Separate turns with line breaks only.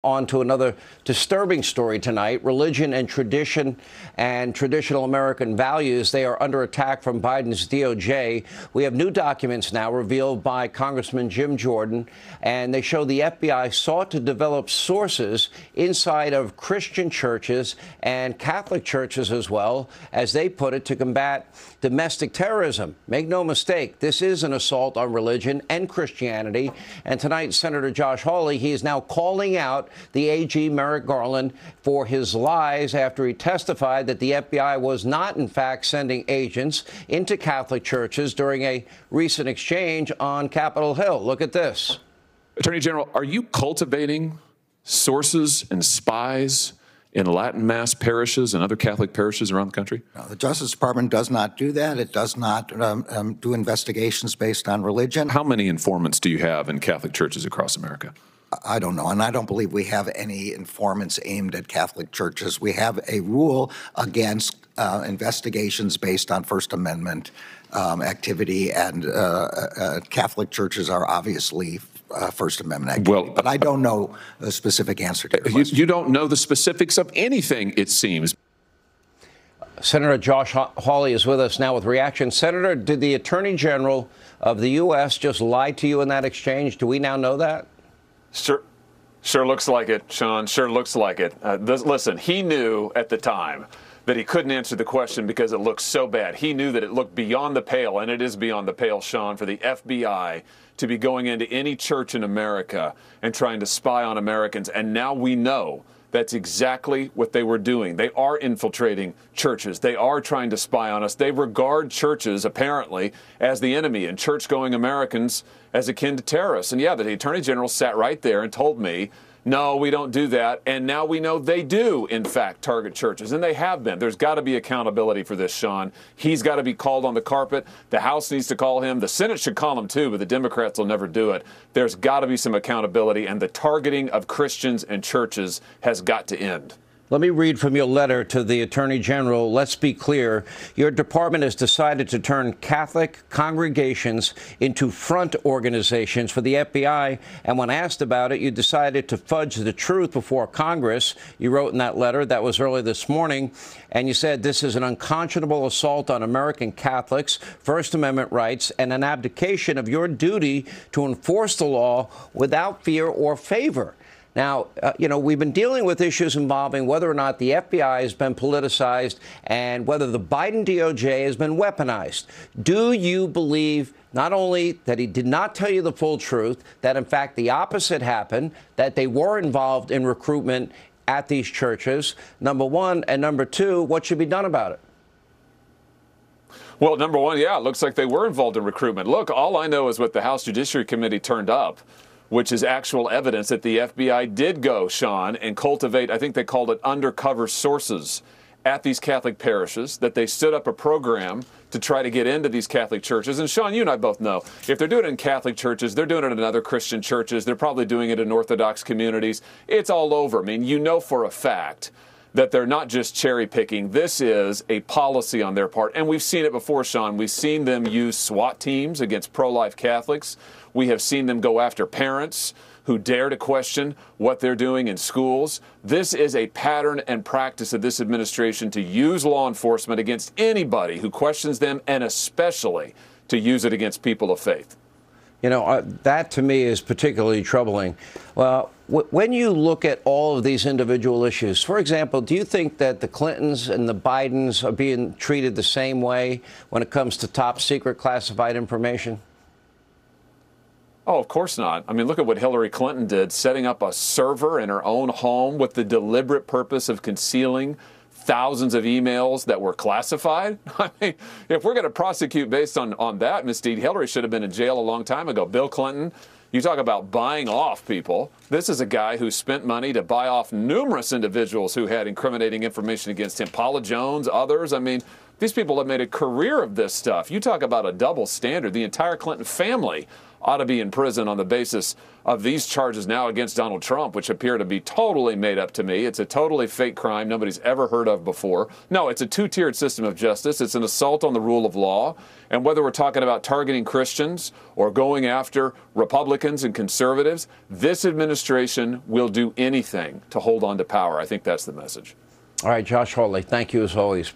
On to another disturbing story tonight. Religion and tradition and traditional American values, they are under attack from Biden's DOJ. We have new documents now revealed by Congressman Jim Jordan, and they show the FBI sought to develop sources inside of Christian churches and Catholic churches as well, as they put it, to combat domestic terrorism. Make no mistake, this is an assault on religion and Christianity. And tonight, Senator Josh Hawley, he is now calling out the AG, Merrick Garland, for his lies after he testified that the FBI was not, in fact, sending agents into Catholic churches during a recent exchange on Capitol Hill. Look at this.
Attorney General, are you cultivating sources and spies in Latin Mass parishes and other Catholic parishes around the country?
No, the Justice Department does not do that. It does not do investigations based on religion.
How many informants do you have in Catholic churches across America?
I don't know, and I don't believe we have any informants aimed at Catholic churches. We have a rule against investigations based on First Amendment activity, and Catholic churches are obviously First Amendment activity. Well, but I don't know a specific answer to your question.
You don't know the specifics of anything, it seems.
Senator Josh Hawley is with us now with reaction. Senator, did the Attorney General of the U.S. just lie to you in that exchange? Do we now know that?
Sure looks like it, Sean. Sure looks like it. Listen, he knew at the time that he couldn't answer the question because it looked so bad. He knew that it looked beyond the pale, and it is beyond the pale, Sean, for the FBI to be going into any church in America and trying to spy on Americans. And now we know that's exactly what they were doing. They are infiltrating churches. They are trying to spy on us. They regard churches, apparently, as the enemy, and church-going Americans as akin to terrorists. And yeah, the Attorney General sat right there and told me, no, we don't do that. And now we know they do, in fact, target churches. And they have been. There's got to be accountability for this, Sean. He's got to be called on the carpet. The House needs to call him. The Senate should call him, too, but the Democrats will never do it. There's got to be some accountability, and the targeting of Christians and churches has got to end.
Let me read from your letter to the Attorney General. Let's be clear. Your department has decided to turn Catholic congregations into front organizations for the FBI. And when asked about it, you decided to fudge the truth before Congress. You wrote in that letter, that was early this morning, and you said this is an unconscionable assault on American Catholics, First Amendment rights, and an abdication of your duty to enforce the law without fear or favor. Now, we've been dealing with issues involving whether or not the FBI has been politicized and whether the Biden DOJ has been weaponized. Do you believe not only that he did not tell you the full truth, that, in fact, the opposite happened, that they were involved in recruitment at these churches, number one, and number two, what should be done about it?
Well, number one, yeah, it looks like they were involved in recruitment. Look, all I know is what the House Judiciary Committee turned up, which is actual evidence that the FBI did go, Sean, and cultivate, I think they called it undercover sources at these Catholic parishes, that they stood up a program to try to get into these Catholic churches. And Sean, you and I both know, if they're doing it in Catholic churches, they're doing it in other Christian churches, they're probably doing it in Orthodox communities. It's all over. I mean, you know for a fact that they're not just cherry picking. This is a policy on their part. And we've seen it before, Sean. We've seen them use SWAT teams against pro-life Catholics. We have seen them go after parents who dare to question what they're doing in schools. This is a pattern and practice of this administration to use law enforcement against anybody who questions them, and especially to use it against people of faith.
You know, that to me is particularly troubling. Well, when you look at all of these individual issues, for example, do you think that the Clintons and the Bidens are being treated the same way when it comes to top secret classified information?
Oh, of course not. I mean, look at what Hillary Clinton did, setting up a server in her own home with the deliberate purpose of concealing thousands of emails that were classified. I mean, if we're going to prosecute based on that misdeed, Hillary should have been in jail a long time ago. Bill Clinton, you talk about buying off people. This is a guy who spent money to buy off numerous individuals who had incriminating information against him. Paula Jones, others. I mean, these people have made a career of this stuff. You talk about a double standard. The entire Clinton family ought to be in prison on the basis of these charges now against Donald Trump, which appear to be totally made up to me. It's a totally fake crime nobody's ever heard of before. No, it's a two-tiered system of justice. It's an assault on the rule of law. And whether we're talking about targeting Christians or going after Republicans and conservatives, this administration will do anything to hold on to power. I think that's the message.
All right, Josh Hawley, thank you as always.